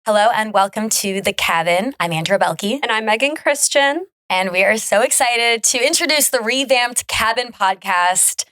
Hello and welcome to The Cabin. I'm Andrea Belke. And I'm Megan Christian. And we are so excited to introduce the revamped Cabin podcast.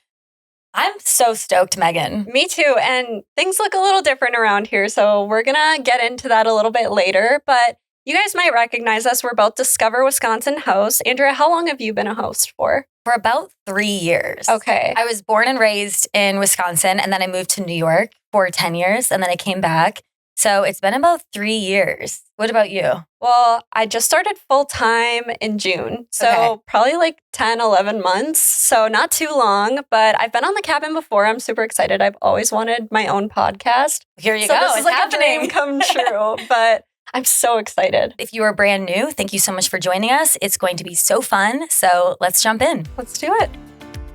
I'm so stoked, Megan. Me too. And things look a little different around here, so we're going to get into that a little bit later. But you guys might recognize us. We're both Discover Wisconsin hosts. Andrea, how long have you been a host for? For about 3 years. Okay. I was born and raised in Wisconsin, and then I moved to New York for 10 years, and then I came back. So it's been about 3 years. What about you? Well, I just started full-time in June. So Probably like 10, 11 months. So not too long, but I've been on The Cabin before. I'm super excited. I've always wanted my own podcast. Here you go. This is like happening. A dream come true, but I'm so excited. If you are brand new, thank you so much for joining us. It's going to be so fun. So let's jump in. Let's do it.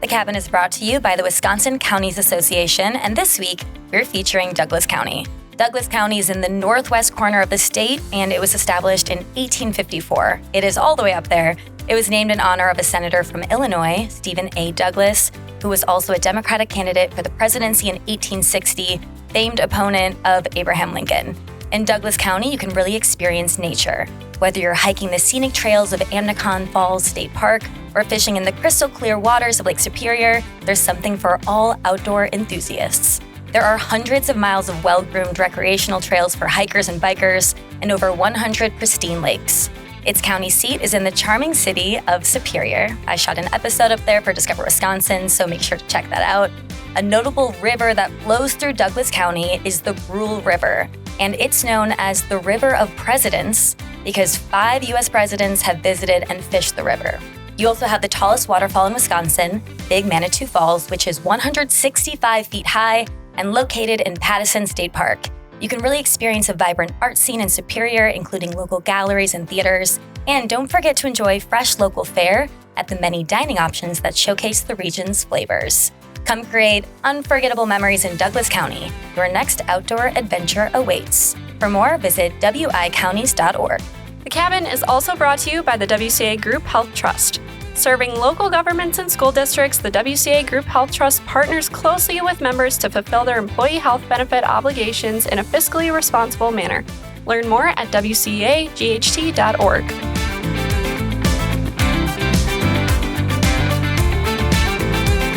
The Cabin is brought to you by the Wisconsin Counties Association. And this week, we're featuring Douglas County. Douglas County is in the northwest corner of the state, and it was established in 1854. It is all the way up there. It was named in honor of a senator from Illinois, Stephen A. Douglas, who was also a Democratic candidate for the presidency in 1860, famed opponent of Abraham Lincoln. In Douglas County, you can really experience nature. Whether you're hiking the scenic trails of Amnicon Falls State Park or fishing in the crystal clear waters of Lake Superior, there's something for all outdoor enthusiasts. There are hundreds of miles of well-groomed recreational trails for hikers and bikers and over 100 pristine lakes. Its county seat is in the charming city of Superior. I shot an episode up there for Discover Wisconsin, so make sure to check that out. A notable river that flows through Douglas County is the Brule River, and it's known as the River of Presidents because 5 U.S. presidents have visited and fished the river. You also have the tallest waterfall in Wisconsin, Big Manitou Falls, which is 165 feet high and located in Pattison State Park. You can really experience a vibrant art scene in Superior, including local galleries and theaters. And don't forget to enjoy fresh local fare at the many dining options that showcase the region's flavors. Come create unforgettable memories in Douglas County. Your next outdoor adventure awaits. For more, visit wicounties.org. The Cabin is also brought to you by the WCA Group Health Trust. Serving local governments and school districts, the WCA Group Health Trust partners closely with members to fulfill their employee health benefit obligations in a fiscally responsible manner. Learn more at wcagaght.org.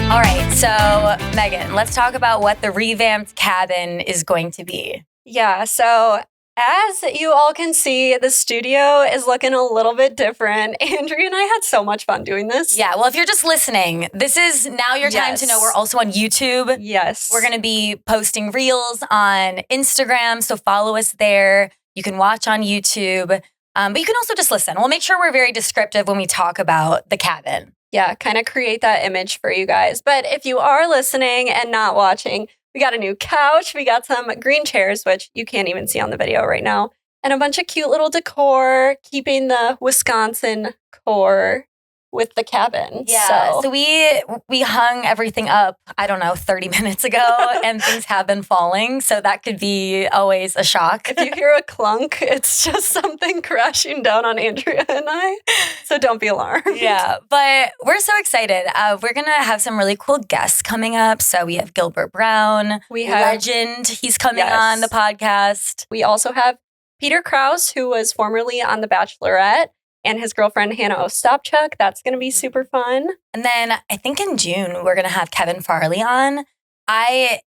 All right, so Megan, let's talk about what the revamped cabin is going to be. Yeah, so as you all can see, the studio is looking a little bit different. Andrea and I had so much fun doing this. Yeah, well, if you're just listening, this is now your time to know we're also on YouTube. Yes. We're going to be posting reels on Instagram, so follow us there. You can watch on YouTube, but you can also just listen. We'll make sure we're very descriptive when we talk about the cabin. Yeah, kind of create that image for you guys. But if you are listening and not watching, we got a new couch. We got some green chairs, which you can't even see on the video right now. And a bunch of cute little decor, keeping the Wisconsin core with the cabin. Yeah, so we hung everything up, 30 minutes ago, and things have been falling. So that could be always a shock. If you hear a clunk, it's just something crashing down on Andrea and I. So don't be alarmed. Yeah, but we're so excited. We're going to have some really cool guests coming up. So we have Gilbert Brown, legend. He's coming on the podcast. We also have Peter Krause, who was formerly on The Bachelorette, and his girlfriend, Hannah Ostapchuk. That's going to be super fun. And then I think in June, we're going to have Kevin Farley on. I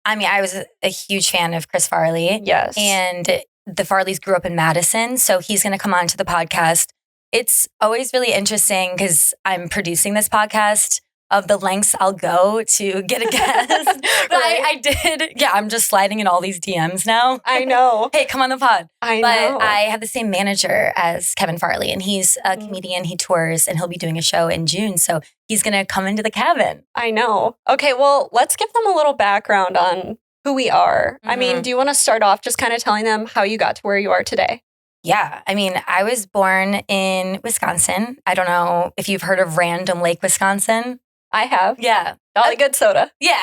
was a huge fan of Chris Farley. Yes. And the Farleys grew up in Madison, so he's going to come on to the podcast. It's always really interesting because I'm producing this podcast of the lengths I'll go to get a guest. But Right. I did. Yeah, I'm just sliding in all these DMs now. I know. Hey, come on the pod. I But know. I have the same manager as Kevin Farley, and he's a comedian. He tours, and he'll be doing a show in June. So he's going to come into the cabin. I know. Okay, well, let's give them a little background on who we are. I mean, do you want to start off just kind of telling them how you got to where you are today? Yeah. I mean, I was born in Wisconsin. I don't know if you've heard of Random Lake, Wisconsin. I have. Yeah. Jolly good soda. Yeah.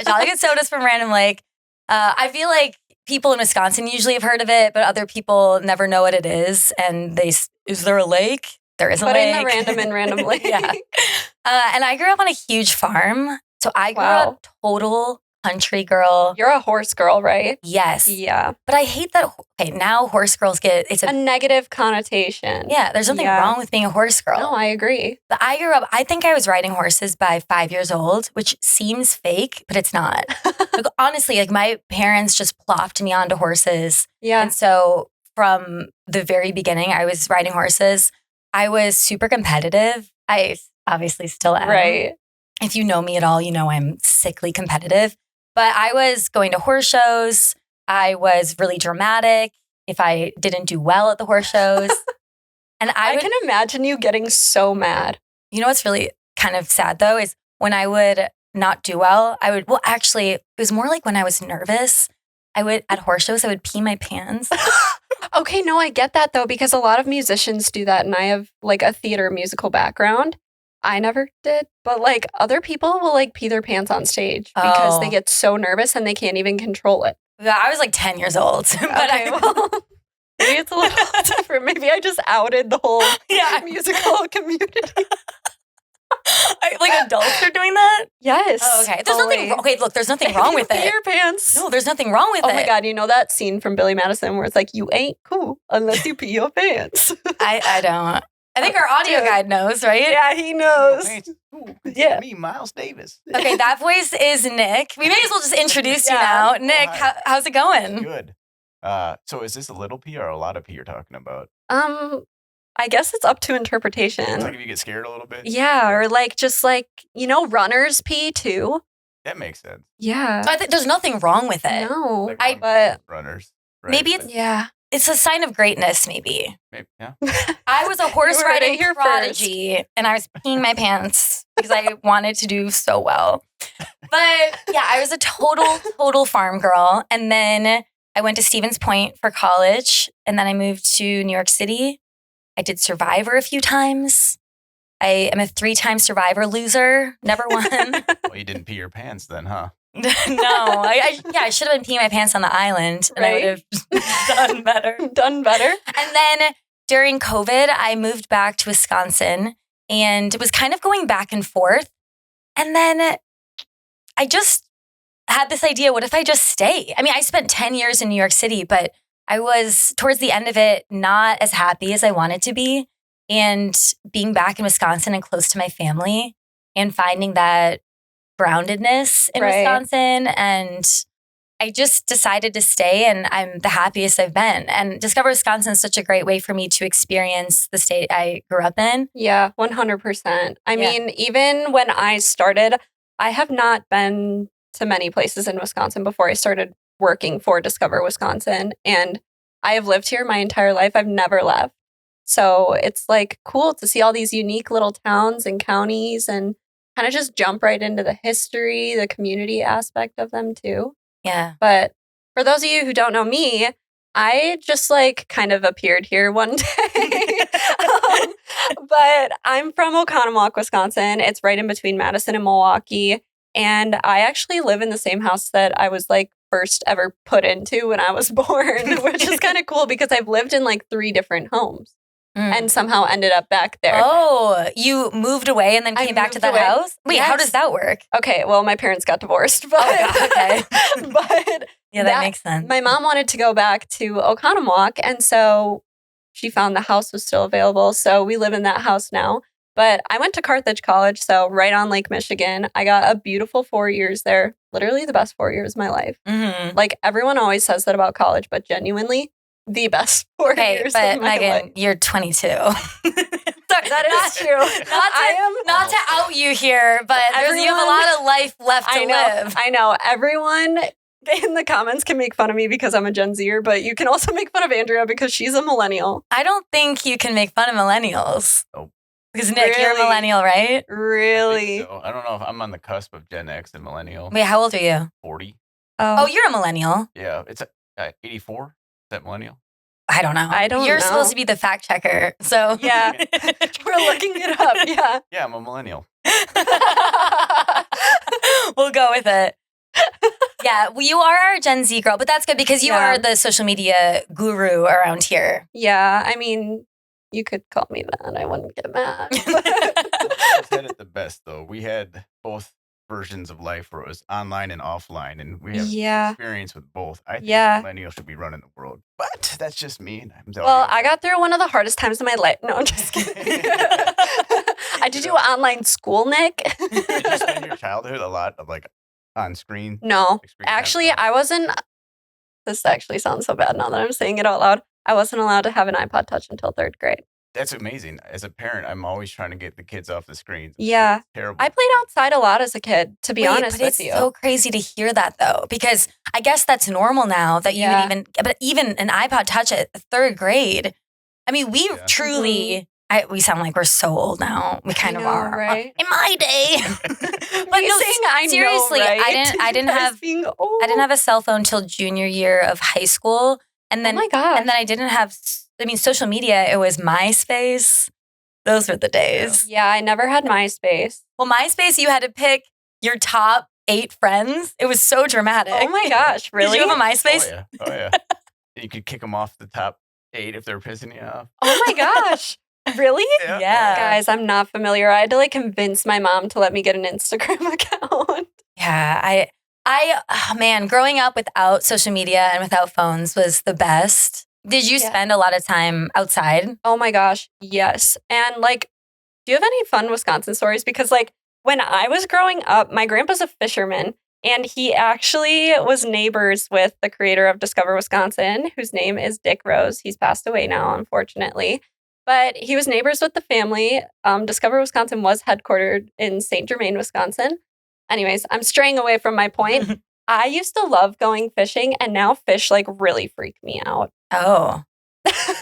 Jolly Good Soda's from Random Lake. I feel like people in Wisconsin usually have heard of it, but other people never know what it is. And is there a lake? There is a lake. Put in the random and Random Lake. Yeah. And I grew up on a huge farm. So I grew up total country girl. You're a horse girl, right? Yes. Yeah. But I hate that. Okay, now horse girls it's a negative connotation. Yeah, there's nothing wrong with being a horse girl. No, I agree. But I grew up, I think I was riding horses by 5 years old, which seems fake, but it's not. Like, honestly, like my parents just plopped me onto horses. Yeah. And so from the very beginning, I was riding horses. I was super competitive. I obviously still am. Right. If you know me at all, you know I'm sickly competitive. But I was going to horse shows. I was really dramatic if I didn't do well at the horse shows. And I can imagine you getting so mad. You know what's really kind of sad though is when I would not do well, actually, it was more like when I was nervous. At horse shows, I would pee my pants. Okay, no, I get that though, because a lot of musicians do that. And I have like a theater musical background. I never did, but like other people will like pee their pants on stage because they get so nervous and they can't even control it. Yeah, I was like 10 years old. But well, maybe it's a little different. Maybe I just outed the whole musical community. Like adults are doing that? Yes. Oh, okay. There's nothing wrong with it. Pee your pants. No, there's nothing wrong with it. Oh my God, you know that scene from Billy Madison where it's like, you ain't cool unless you pee your pants. I don't. I think our audio guide knows, right? Yeah, he knows. Yeah. Me, Miles Davis. Okay, that voice is Nick. We may as well just introduce you now. Nick, how's it going? Good. So is this a little pee or a lot of pee you're talking about? I guess it's up to interpretation. It's like if you get scared a little bit? Yeah, or like just like, runners pee too. That makes sense. Yeah. So I think there's nothing wrong with it. No. But runners. Right? Maybe it's a sign of greatness, maybe. Yeah. I was a horse riding prodigy and I was peeing my pants because I wanted to do so well. But yeah, I was a total farm girl. And then I went to Stevens Point for college. And then I moved to New York City. I did Survivor a few times. I am a 3-time Survivor loser. Never won. Well, you didn't pee your pants then, huh? No, I should have been peeing my pants on the island, and I would have done better. And then during COVID, I moved back to Wisconsin, and it was kind of going back and forth. And then I just had this idea: what if I just stay? I mean, I spent 10 years in New York City, but I was towards the end of it not as happy as I wanted to be, and being back in Wisconsin and close to my family, and finding that groundedness in Wisconsin, and I just decided to stay, and I'm the happiest I've been. And Discover Wisconsin is such a great way for me to experience the state I grew up in. Yeah, 100%. I mean, even when I started, I have not been to many places in Wisconsin before I started working for Discover Wisconsin, and I have lived here my entire life. I've never left. So it's like cool to see all these unique little towns and counties and kind of just jump right into the history, the community aspect of them too. Yeah. But for those of you who don't know me, I just like kind of appeared here one day. But I'm from Oconomowoc, Wisconsin. It's right in between Madison and Milwaukee. And I actually live in the same house that I was like first ever put into when I was born, which is kind of cool because I've lived in like 3 different homes. And somehow ended up back there. Oh, you moved away and then came back to that house? Wait, how does that work? Okay, well, my parents got divorced. But, okay. But yeah, that makes sense. My mom wanted to go back to Oconomowoc, and so she found the house was still available. So we live in that house now. But I went to Carthage College, so right on Lake Michigan. I got a beautiful 4 years there. Literally the best 4 years of my life. Mm-hmm. Like everyone always says that about college, but genuinely, the best 4 years but of my Megan, life. You're 22. Sorry, that is true. Not to out you here, but you have a lot of life left to live. I know. Everyone in the comments can make fun of me because I'm a Gen Zer, but you can also make fun of Andrea because she's a millennial. I don't think you can make fun of millennials. Oh. Because Nick, you're a millennial, right? Really? I don't know if I'm on the cusp of Gen X and millennial. Wait, how old are you? 40. Oh, you're a millennial. Yeah, it's 84. Is that millennial? I don't know. You're supposed to be the fact checker. So yeah, we're looking it up. Yeah. Yeah, I'm a millennial. We'll go with it. Yeah, well, you are our Gen Z girl, but that's good because you are the social media guru around here. Yeah, I mean, you could call me that. I wouldn't get mad. We had it the best, though. We had both versions of life where it was online and offline, and we have Yeah. experience with both. I think Yeah. millennials should be running the world, but that's just me. And I'm Well, I got through one of the hardest times in my life. No, I'm just kidding. I did do online school, Nick. Did you spend your childhood a lot of like on screen? No, like, screen time? actually, No. I wasn't. This actually sounds so bad now that I'm saying it out loud. I wasn't allowed to have an iPod Touch until 3rd grade. That's amazing. As a parent, I'm always trying to get the kids off the screens. Yeah. It's terrible. I played outside a lot as a kid, to be honest but with it's you. so crazy to hear that though, because I guess that's normal now that you Yeah. would but even an iPod Touch at 3rd grade. I mean, we Yeah. truly, we sound like we're so old now. We kind of know, are. right? In my day. But Me no, saying I know, seriously, right? I didn't You guys have being old. I didn't have a cell phone till junior year of high school. And then Oh my gosh. and then I didn't have social media, it was MySpace. Those were the days. Yeah, I never had MySpace. Well, MySpace, you had to pick your top 8 friends. It was so dramatic. Oh my gosh, really? Did you have a MySpace? Oh yeah. You could kick them off the top 8 if they're pissing you off. Oh my gosh. Really? Yeah. Guys, I'm not familiar. I had to convince my mom to let me get an Instagram account. Yeah, oh man, growing up without social media and without phones was the best. Did you spend a lot of time outside? Oh my gosh, yes. And do you have any fun Wisconsin stories? Because when I was growing up, my grandpa's a fisherman, and he actually was neighbors with the creator of Discover Wisconsin, whose name is Dick Rose. He's passed away now, unfortunately. But he was neighbors with the family. Discover Wisconsin was headquartered in St. Germain, Wisconsin. Anyways, I'm straying away from my point. I used to love going fishing, and now fish really freak me out. Oh.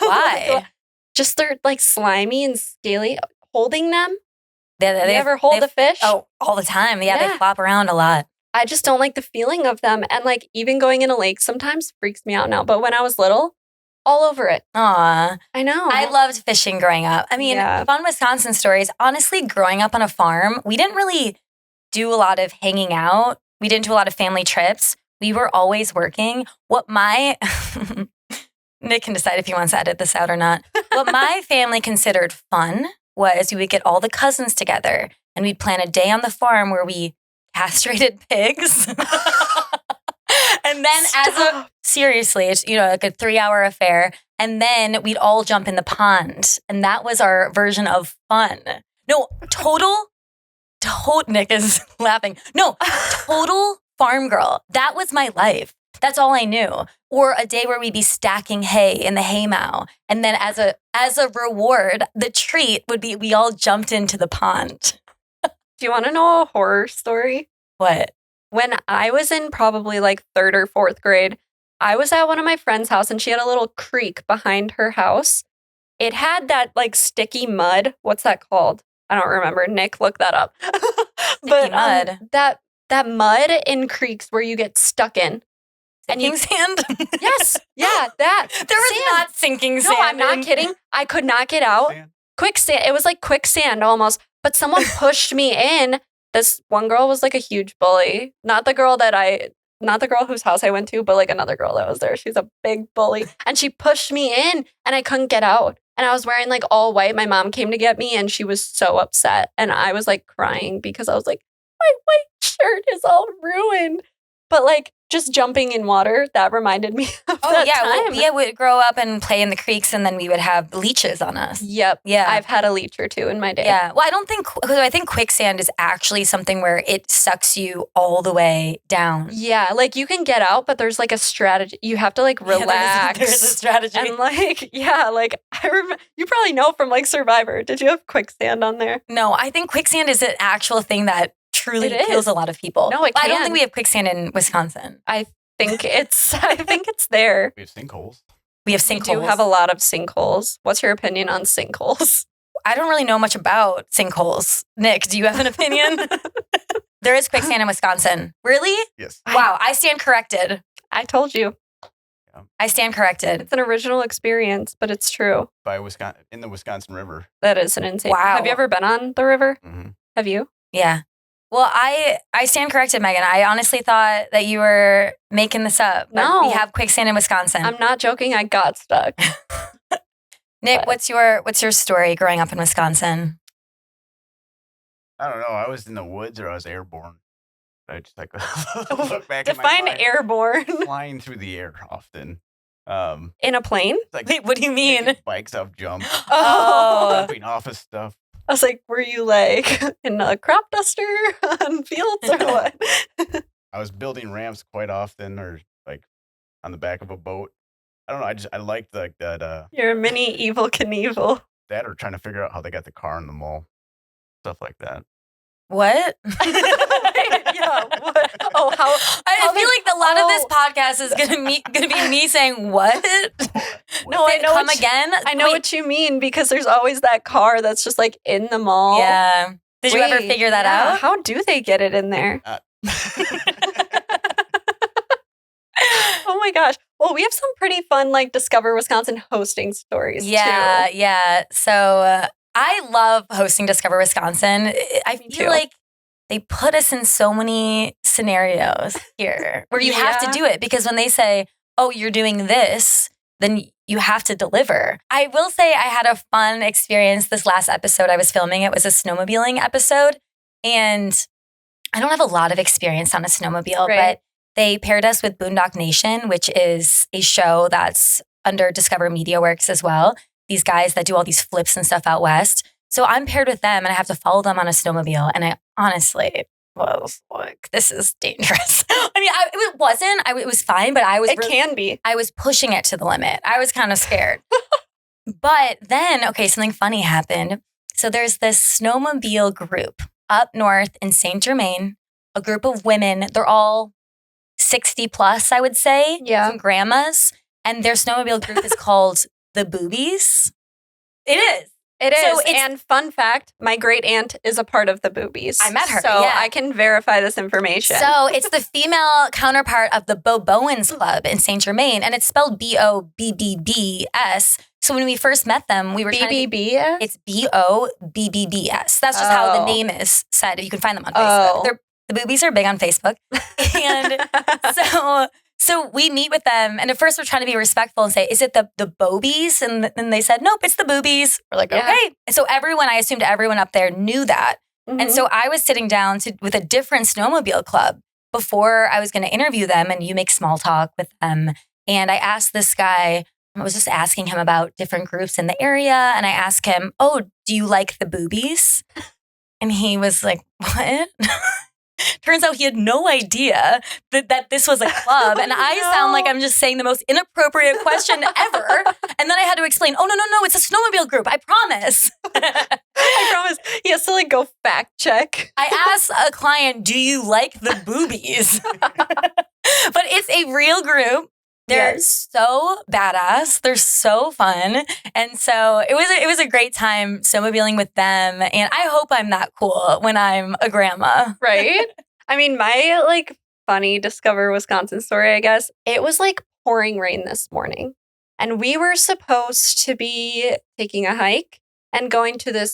Why? Just they're slimy and scaly. Holding them? They ever hold a fish? Oh, all the time. Yeah, Yeah. they flop around a lot. I just don't like the feeling of them. And even going in a lake sometimes freaks me out now. But when I was little, all over it. Aw. I know. I loved fishing growing up. I mean, Yeah. fun Wisconsin stories. Honestly, growing up on a farm, we didn't really do a lot of hanging out. We didn't do a lot of family trips. We were always working. What my Nick can decide if he wants to edit this out or not. What my family considered fun was we would get all the cousins together and we'd plan a day on the farm where we castrated pigs. And then seriously, it's like a 3-hour affair. And then we'd all jump in the pond. And that was our version of fun. No, Nick is laughing. No, total farm girl. That was my life. That's all I knew. Or a day where we'd be stacking hay in the haymow. And then as a reward, the treat would be we all jumped into the pond. Do you want to know a horror story? What? When I was in probably 3rd or 4th grade, I was at one of my friend's house and she had a little creek behind her house. It had that sticky mud. What's that called? I don't remember. Nick, look that up. Sticky mud. That mud in creeks where you get stuck in. Sinking sand? Yes. Yeah, that. There was sand. not sinking sand. No, I'm not kidding. I could not get out. Quicksand. It was like quicksand almost. But someone pushed me in. This one girl was a huge bully. Not the girl whose house I went to, but another girl that was there. She's a big bully. And she pushed me in and I couldn't get out. And I was wearing all white. My mom came to get me and she was so upset. And I was crying because I was my white shirt is all ruined. But just jumping in water, that reminded me of that time. Well, we'd grow up and play in the creeks and then we would have leeches on us. Yep. Yeah. I've had a leech or two in my day. Yeah. Well, I think quicksand is actually something where it sucks you all the way down. Yeah. You can get out, but there's a strategy. You have to relax. Yeah, there's a strategy. And I remember, you probably know from Survivor. Did you have quicksand on there? No, I think quicksand is an actual thing that truly It kills is. a lot of people. No, it But I don't can. think we have quicksand in Wisconsin. I think it's there. We have sinkholes. We have We sinkholes. do have a lot of sinkholes. What's your opinion on sinkholes? I don't really know much about sinkholes. Nick, do you have an opinion? There is quicksand in Wisconsin. Really? Yes. Wow, I stand corrected. I told you. I stand corrected. It's an original experience, but it's true. In the Wisconsin River. That is an insane. Wow. Have you ever been on the river? Mm-hmm. Have you? Yeah. Well, I stand corrected, Megan. I honestly thought that you were making this up. But No. we have quicksand in Wisconsin. I'm not joking. I got stuck. Nick, but- what's your story growing up in Wisconsin? I don't know. I was in the woods or I was airborne. I just like look back in my Define mind, airborne. flying through the air often. In a plane? Like Wait, what do you mean? taking bikes off jump, Oh. jumping office stuff. I was like, were you like in a crop duster on fields or what? I was building ramps quite often, or like on the back of a boat. I don't know. I liked like that. You're a mini Evil Knievel. That or trying to figure out how they got the car in the mall, stuff like that. What? Yeah. What? Oh, how? I feel like a lot of this podcast is gonna be me saying what? No, I know. Come again? I know Wait, what you mean because there's always that car that's just like in the mall. Yeah. Did you ever Wait, figure that yeah, out? How do they get it in there? Oh my gosh. Well, we have some pretty fun like Discover Wisconsin hosting stories too. Yeah. So I love hosting Discover Wisconsin. I Me feel too. like they put us in so many scenarios here where you have to Yeah. do it because when they say, oh, you're doing this, then you have to deliver. I will say I had a fun experience this last episode I was filming. It was a snowmobiling episode. And I don't have a lot of experience on a snowmobile, Right. but they paired us with Boondock Nation, which is a show that's under Discover Media Works as well. These guys that do all these flips and stuff out west. So I'm paired with them and I have to follow them on a snowmobile. And I honestly was like, this is dangerous. I mean, it wasn't. It was fine, but I was Can be. I was pushing it to the limit. I was kind of scared. But then, okay, something funny happened. So there's this snowmobile group up north in Saint Germain, a group of women. They're all 60 plus, I would say. Yeah. Some grandmas. And their snowmobile group is called the Boobies. It is. It So is. it's- And fun fact, my great aunt is a part of the Boobies. I met her, So yeah. I can verify this information. So it's the female counterpart of the Bowens Club in Saint Germain, and it's spelled BOBBBS. So when we first met them, we were trying to, BBB? it's BOBBBS. That's just how the Oh. name is said. You can find them on Facebook. Oh. The Boobies are big on Facebook. And so we meet with them, and at first we're trying to be respectful and say, is it the Bobies? And then they said, nope, it's the Boobies. We're like, Yeah. okay. And so I assumed everyone up there knew that. And Mhm. so I was sitting down with a different snowmobile club before I was going to interview them, and you make small talk with them. And I asked this guy, I was just asking him about different groups in the area. And I asked him, oh, do you like the Boobies? And he was like, what? Turns out he had no idea that this was a club. And I sound like I'm just saying the most inappropriate question ever. And then I had to explain, oh, no, it's a snowmobile group. I promise. I promise. He has to like go fact check. I asked a client, do you like the Boobies? But it's a real group. They're Yes. so badass. They're so fun. And so it was a great time snowmobiling with them. And I hope I'm that cool when I'm a grandma. Right? I mean, my like funny Discover Wisconsin story, I guess, it was like pouring rain this morning. And we were supposed to be taking a hike and going to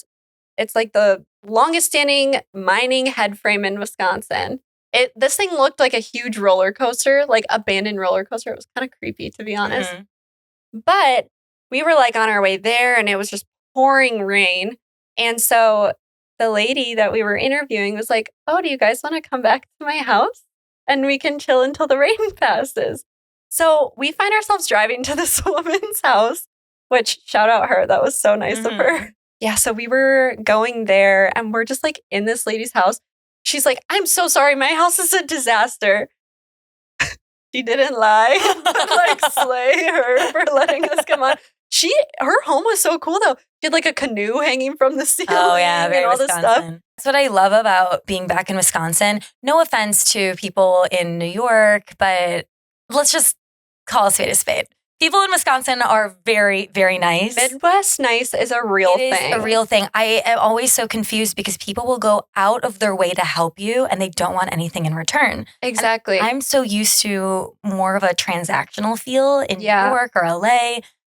it's like the longest standing mining head frame in Wisconsin. This thing looked like a huge roller coaster, like abandoned roller coaster. It was kind of creepy, to be honest. Mhm. But we were like on our way there and it was just pouring rain. And so the lady that we were interviewing was like, oh, do you guys want to come back to my house? And we can chill until the rain passes. So we find ourselves driving to this woman's house, which shout out her. That was so nice of her. Yeah. So we were going there and we're just like in this lady's house. She's like, I'm so sorry. My house is a disaster. She didn't lie. Like slay her for letting us come on. Her home was so cool though. She had like a canoe hanging from the ceiling. Oh, yeah, and very all this Wisconsin. stuff. That's what I love about being back in Wisconsin. No offense to people in New York, but let's just call a spade a spade. People in Wisconsin are very, very nice. Midwest nice is a real It is thing. a real thing. I am always so confused because people will go out of their way to help you and they don't want anything in return. Exactly. I'm so used to more of a transactional feel in New York or LA.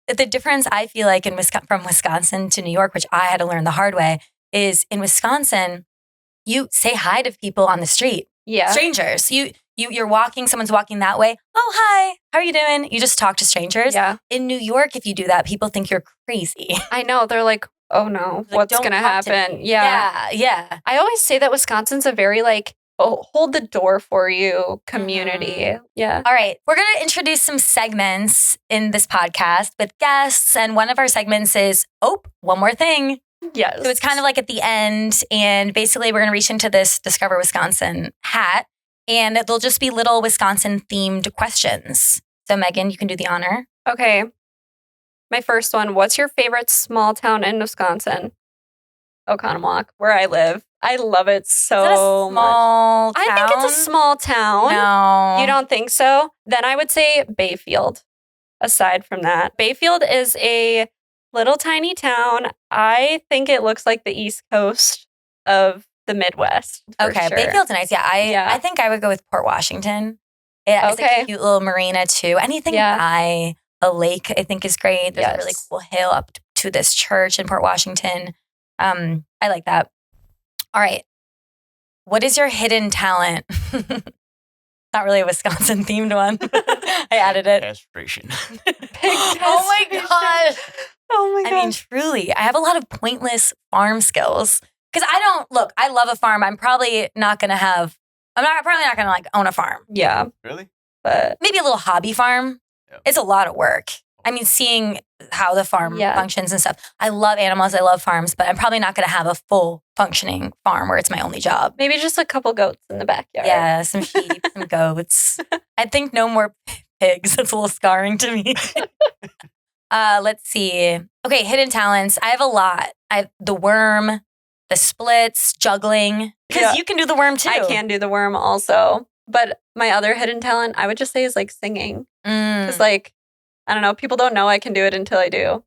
The difference I feel like from Wisconsin to New York, which I had to learn the hard way, is in Wisconsin, you say hi to people on the street. Yeah. Strangers. You're walking, someone's walking that way. Oh, hi. How are you doing? You just talk to strangers. Yeah. In New York, if you do that, people think you're crazy. I know. They're like, oh no, Like, what's don't going to talk to happen? me. Yeah. Yeah. I always say that Wisconsin's a very like hold the door for you community. Yeah. All right. We're going to introduce some segments in this podcast with guests. And one of our segments is, one more thing. Yes. So it's kind of like at the end. And basically, we're going to reach into this Discover Wisconsin hat. And they'll just be little Wisconsin themed questions. So Megan, you can do the honor. Okay. My first one. What's your favorite small town in Wisconsin? Oconomowoc, where I live. I love it so Is it a small much. town? I think it's a small town. No. You don't think so? Then I would say Bayfield. Aside from that, Bayfield is a little tiny town. I think it looks like the East Coast of the Midwest. Okay, sure. Bayfield's nice. Yeah, I think I would go with Port Washington. Yeah, it's a cute little marina too. Anything by a lake, I think, is great. There's a really cool hill up to this church in Port Washington. I like that. All right. What is your hidden talent? Not really a Wisconsin themed one. I added it. Castration. Oh my gosh. Oh my gosh. I mean, truly, I have a lot of pointless farm skills. Because I love a farm. I'm probably not going to like own a farm. Yeah. Really? But maybe a little hobby farm. Yep. It's a lot of work. I mean, seeing how the farm functions and stuff. I love animals. I love farms, but I'm probably not going to have a full functioning farm where it's my only job. Maybe just a couple goats in the backyard. Yeah, some sheep, some goats. I think no more pigs. It's a little scarring to me. Let's see. Okay, hidden talents. I have a lot. The worm, the splits, juggling. Because you can do the worm too. I can do the worm also. But my other hidden talent, I would just say, is like singing. Because I don't know, people don't know I can do it until I do.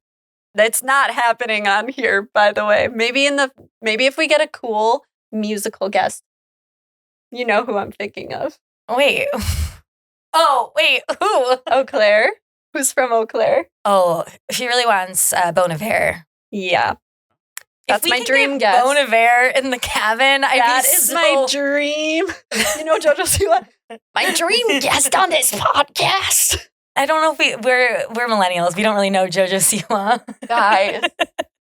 That's not happening on here, by the way. Maybe if we get a cool musical guest, you know who I'm thinking of. Wait. Oh, wait. Who? Eau Claire. Who's from Eau Claire? Oh, she really wants Bon Iver. Yeah. That's my dream guest. guest. Bon Iver in the cabin. That is my dream. You know JoJo Siwa? My dream guest on this podcast. I don't know if we're millennials. We don't really know JoJo Siwa. Guys.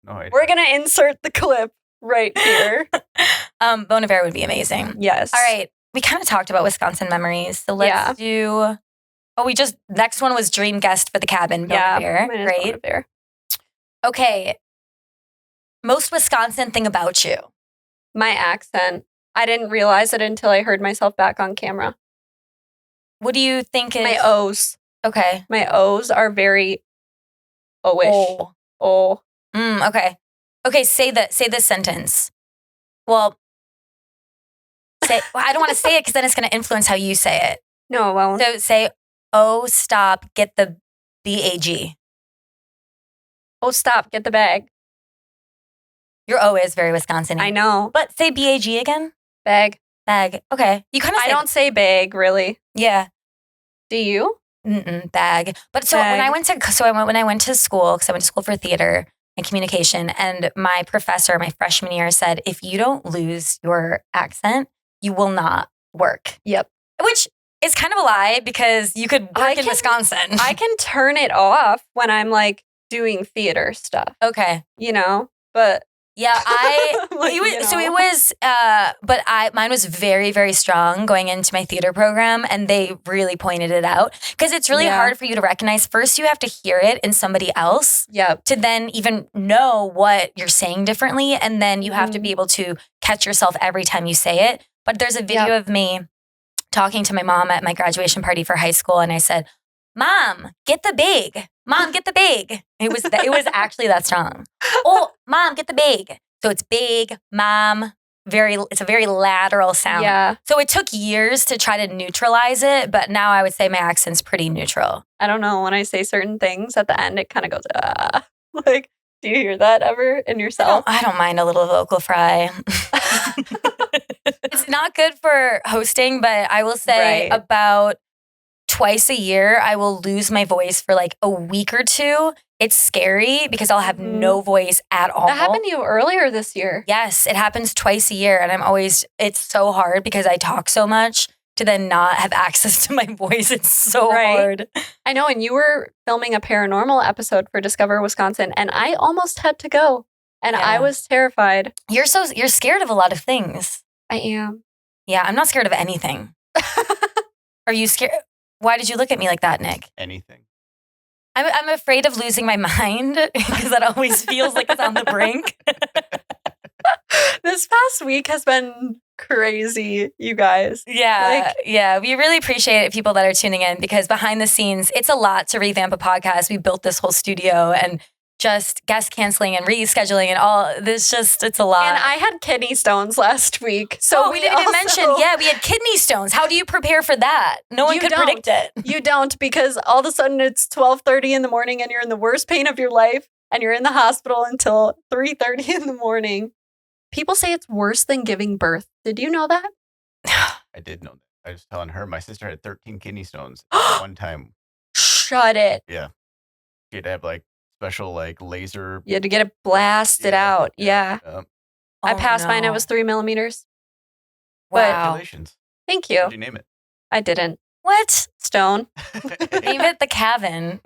No idea. We're going to insert the clip right here. Bon Iver would be amazing. Yes. All right. We kind of talked about Wisconsin memories. So let's do... Oh, next one was dream guest for the cabin. Bon Iver. Great. Bon Iver. Okay. Most Wisconsin thing about you? My accent. I didn't realize it until I heard myself back on camera. What do you think is... My O's. Okay. My O's are very O-ish. Oh. Okay. Okay, say this sentence. Well, I don't want to say it because then it's going to influence how you say it. No, it won't. So say, oh, stop, get the BAG. Oh, stop, get the bag. Your O is very Wisconsin. I know. But say BAG again. Bag. Bag. Okay. You kind of I don't say bag, really. Yeah. Do you? Bag. But so bag. when I went to school, because I went to school for theater and communication, and my professor, my freshman year, said, if you don't lose your accent, you will not work. Yep. Which is kind of a lie because you could work in Wisconsin. I can turn it off when I'm like doing theater stuff. Okay. You know, but yeah, mine was very, very strong going into my theater program, and they really pointed it out because it's really hard for you to recognize. First, you have to hear it in somebody else to then even know what you're saying differently, and then you have to be able to catch yourself every time you say it. But there's a video of me talking to my mom at my graduation party for high school, and I said, Mom, get the bag. Mom, get the bag. It was actually that strong. Oh, Mom, get the bag. So it's big, Mom. It's a very lateral sound. Yeah. So it took years to try to neutralize it, but now I would say my accent's pretty neutral. I don't know. When I say certain things at the end, it kind of goes, Like, do you hear that ever in yourself? I don't mind a little vocal fry. It's not good for hosting, but I will say about twice a year, I will lose my voice for like a week or two. It's scary because I'll have no voice at all. That happened to you earlier this year. Yes, it happens twice a year. And it's so hard because I talk so much to then not have access to my voice. It's so hard. I know. And you were filming a paranormal episode for Discover Wisconsin, and I almost had to go. And I was terrified. You're scared of a lot of things. I am. Yeah, I'm not scared of anything. Are you scared? Why did you look at me like that, Nick? Anything. I'm afraid of losing my mind because that always feels like it's on the brink. This past week has been crazy, you guys. Yeah. We really appreciate it, people that are tuning in, because behind the scenes, it's a lot to revamp a podcast. We built this whole studio and just guest canceling and rescheduling and all this. It's a lot. And I had kidney stones last week. So we didn't even mention, we had kidney stones. How do you prepare for that? No one could predict it. You don't, because all of a sudden it's 12:30 in the morning and you're in the worst pain of your life and you're in the hospital until 3:30 in the morning. People say it's worse than giving birth. Did you know that? I did know that. I was telling her my sister had 13 kidney stones at one time. Shut it. Yeah. She had to have like special like laser. You had to get it blasted out. Yeah. I passed mine. It was 3 millimeters. Wow. Congratulations. Thank you. What did you name it? I didn't. What? Stone. Name it the cabin.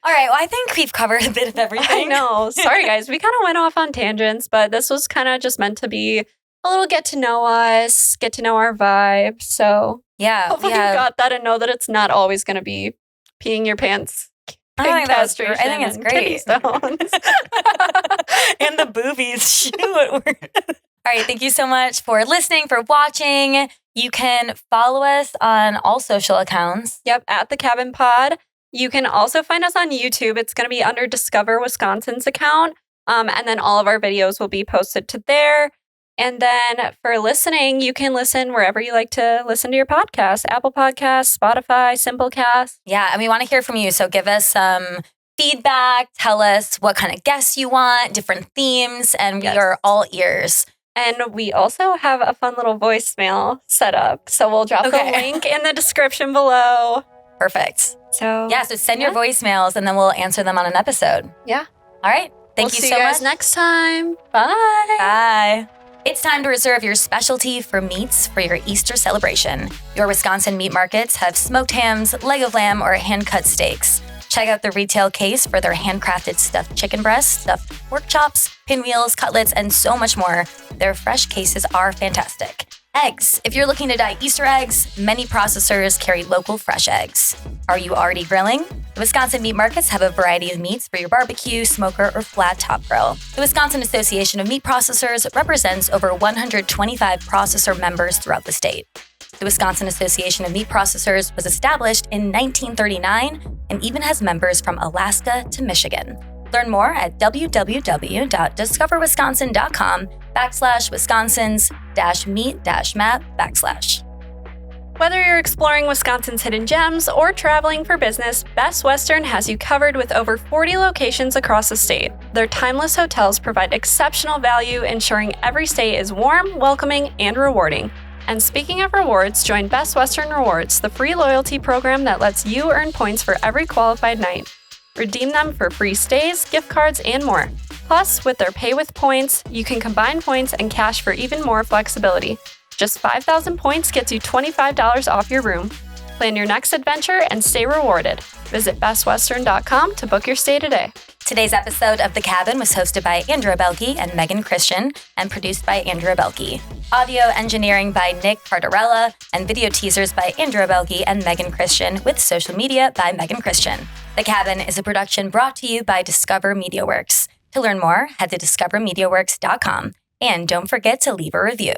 All right. Well, I think we've covered a bit of everything. I know. Sorry, guys. We kind of went off on tangents, but this was kind of just meant to be a little get to know us, get to know our vibe. So yeah, hopefully you got that and know that it's not always going to be peeing your pants. I think it's great. Stones. And the boobies. Shoot. All right. Thank you so much for listening, for watching. You can follow us on all social accounts. Yep. At The Cabin Pod. You can also find us on YouTube. It's going to be under Discover Wisconsin's account. And then all of our videos will be posted to there. And then for listening, you can listen wherever you like to listen to your podcast. Apple Podcasts, Spotify, Simplecast. Yeah, and we want to hear from you. So give us some feedback. Tell us what kind of guests you want, different themes, and we are all ears. And we also have a fun little voicemail set up. So we'll drop the link in the description below. Perfect. So send your voicemails and then we'll answer them on an episode. Yeah. All right. Thank you so much. See you guys next time. Bye. Bye. It's time to reserve your specialty for meats for your Easter celebration. Your Wisconsin meat markets have smoked hams, leg of lamb, or hand-cut steaks. Check out the retail case for their handcrafted stuffed chicken breasts, stuffed pork chops, pinwheels, cutlets, and so much more. Their fresh cases are fantastic. Eggs. If you're looking to dye Easter eggs, many processors carry local fresh eggs. Are you already grilling? The Wisconsin meat markets have a variety of meats for your barbecue, smoker, or flat top grill. The Wisconsin Association of Meat Processors represents over 125 processor members throughout the state. The Wisconsin Association of Meat Processors was established in 1939 and even has members from Alaska to Michigan. Learn more at www.discoverwisconsin.com/Wisconsin's-meat-map/. Whether you're exploring Wisconsin's hidden gems or traveling for business, Best Western has you covered with over 40 locations across the state. Their timeless hotels provide exceptional value, ensuring every stay is warm, welcoming, and rewarding. And speaking of rewards, join Best Western Rewards, the free loyalty program that lets you earn points for every qualified night. Redeem them for free stays, gift cards, and more. Plus, with their Pay with Points, you can combine points and cash for even more flexibility. Just 5,000 points gets you $25 off your room. Plan your next adventure and stay rewarded. Visit bestwestern.com to book your stay today. Today's episode of The Cabin was hosted by Andrea Belke and Megan Christian and produced by Andrea Belke. Audio engineering by Nick Cardarella and video teasers by Andrea Belke and Megan Christian with social media by Megan Christian. The Cabin is a production brought to you by Discover MediaWorks. To learn more, head to discovermediaworks.com and don't forget to leave a review.